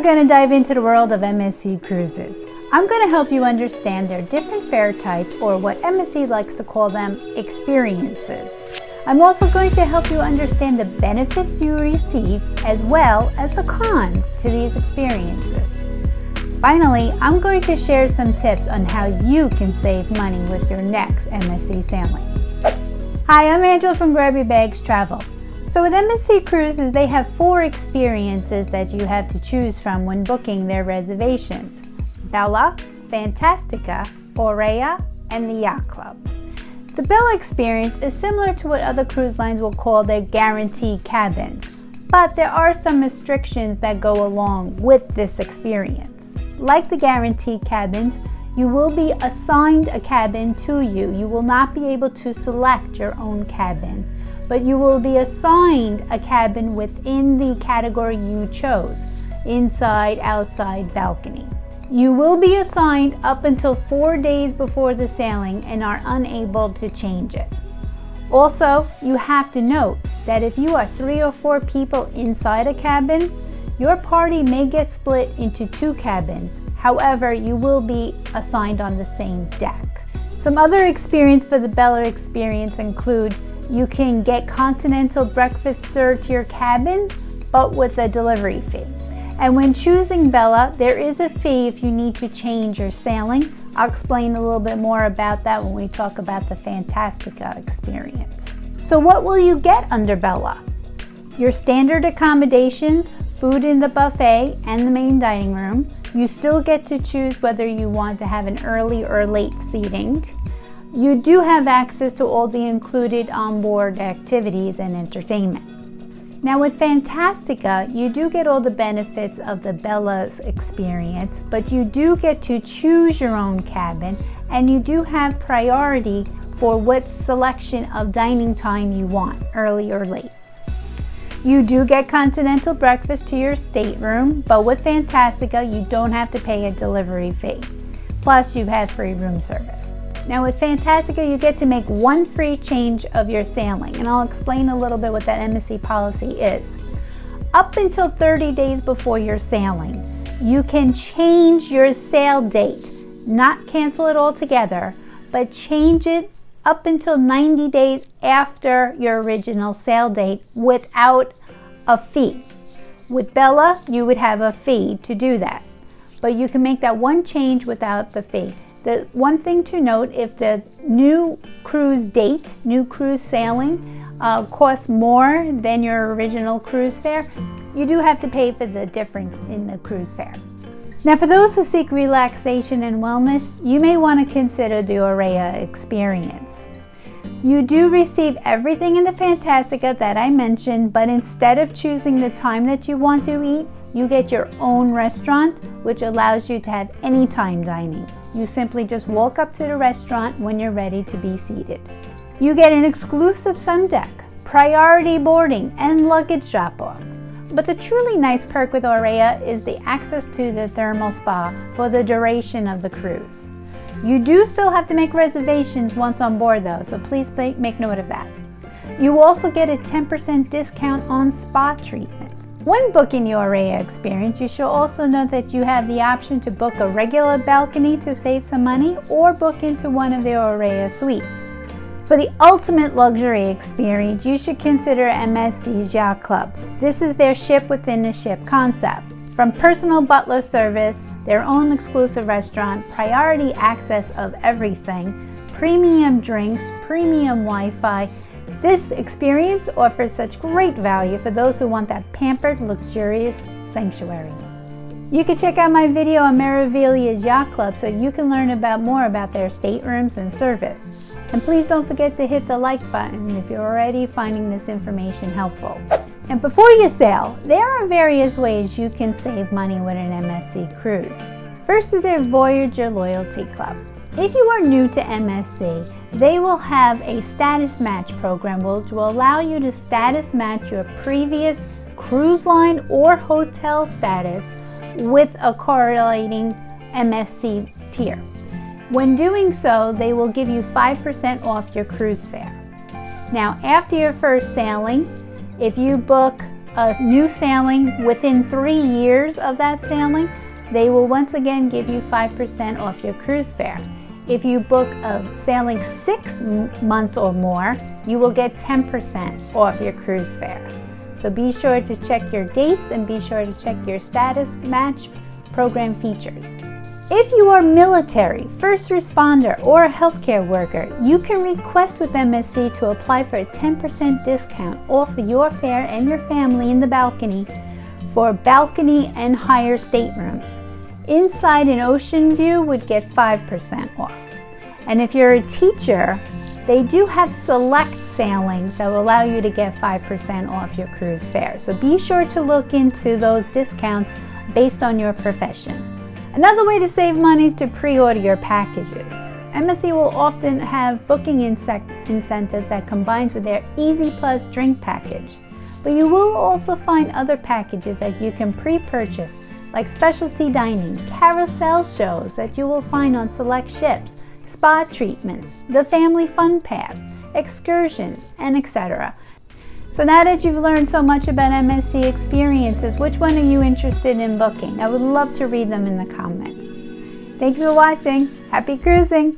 we're going to dive into the world of MSC Cruises. I'm going to help you understand their different fare types, or what MSC likes to call them, experiences. I'm also going to help you understand the benefits you receive as well as the cons to these experiences. Finally, I'm going to share some tips on how you can save money with your next MSC sailing. Hi, I'm Angela from Grab Your Bags Travel. So with MSC Cruises, they have 4 experiences that you have to choose from when booking their reservations: Bella, Fantastica, Aurea, and the Yacht Club. The Bella experience is similar to what other cruise lines will call their guaranteed cabins, but there are some restrictions that go along with this experience. Like the guaranteed cabins, you will be assigned a cabin to you. You will not be able to select your own cabin, but you will be assigned a cabin within the category you chose: inside, outside, balcony. You will be assigned up until 4 days before the sailing and are unable to change it. Also, you have to note that if you are 3 or 4 people inside a cabin, your party may get split into 2 cabins. However, you will be assigned on the same deck. Some other experience for the Bella experience include you can get continental breakfast served to your cabin, but with a delivery fee. And when choosing Bella, there is a fee if you need to change your sailing. I'll explain a little bit more about that when we talk about the Fantastica experience. So what will you get under Bella? Your standard accommodations, food in the buffet and the main dining room. You still get to choose whether you want to have an early or late seating. You do have access to all the included onboard activities and entertainment. Now with Fantastica, you do get all the benefits of the Bella's experience, but you do get to choose your own cabin, and you do have priority for what selection of dining time you want, early or late. You do get continental breakfast to your stateroom, but with Fantastica, you don't have to pay a delivery fee. Plus, you have free room service. Now with Fantastica, you get to make 1 free change of your sailing, and I'll explain a little bit what that MSC policy is. Up until 30 days before your sailing, you can change your sail date, not cancel it altogether, but change it up until 90 days after your original sail date without a fee. With Bella, you would have a fee to do that, but you can make that 1 change without the fee. The one thing to note, if the new cruise date, new cruise sailing costs more than your original cruise fare, you do have to pay for the difference in the cruise fare. Now for those who seek relaxation and wellness, you may want to consider the Aurea experience. You do receive everything in the Fantastica that I mentioned, but instead of choosing the time that you want to eat, you get your own restaurant, which allows you to have anytime dining. You simply just walk up to the restaurant when you're ready to be seated. You get an exclusive sun deck, priority boarding, and luggage drop-off. But the truly nice perk with Aurea is the access to the thermal spa for the duration of the cruise. You do still have to make reservations once on board though, so please make note of that. You also get a 10% discount on spa treatments. When booking the Aurea experience, you should also know that you have the option to book a regular balcony to save some money, or book into one of the Aurea suites. For the ultimate luxury experience, you should consider MSC's Yacht Club. This is their ship within a ship concept. From personal butler service, their own exclusive restaurant, priority access of everything, premium drinks, premium Wi-Fi, this experience offers such great value for those who want that pampered, luxurious sanctuary. You can check out my video on Meravelia's Yacht Club so you can learn more about their staterooms and service. And please don't forget to hit the like button if you're already finding this information helpful. And before you sail, there are various ways you can save money with an MSC cruise. First is their Voyager Loyalty Club. If you are new to MSC, they will have a status match program which will allow you to status match your previous cruise line or hotel status with a correlating MSC tier. When doing so, they will give you 5% off your cruise fare. Now, after your first sailing, if you book a new sailing within 3 years of that sailing, they will once again give you 5% off your cruise fare. If you book a sailing 6 months or more, you will get 10% off your cruise fare. So be sure to check your dates and be sure to check your status match program features. If you are military, first responder, or a healthcare worker, you can request with MSC to apply for a 10% discount off your fare and your family in the balcony for balcony and higher staterooms. Inside an ocean view would get 5% off. And if you're a teacher, they do have select sailings that will allow you to get 5% off your cruise fare. So be sure to look into those discounts based on your profession. Another way to save money is to pre-order your packages. MSC will often have booking incentives that combines with their Easy Plus drink package. But you will also find other packages that you can pre-purchase, like specialty dining, carousel shows that you will find on select ships, spa treatments, the family fun pass, excursions, and etc. So now that you've learned so much about MSC experiences, which one are you interested in booking? I would love to read them in the comments. Thank you for watching. Happy cruising!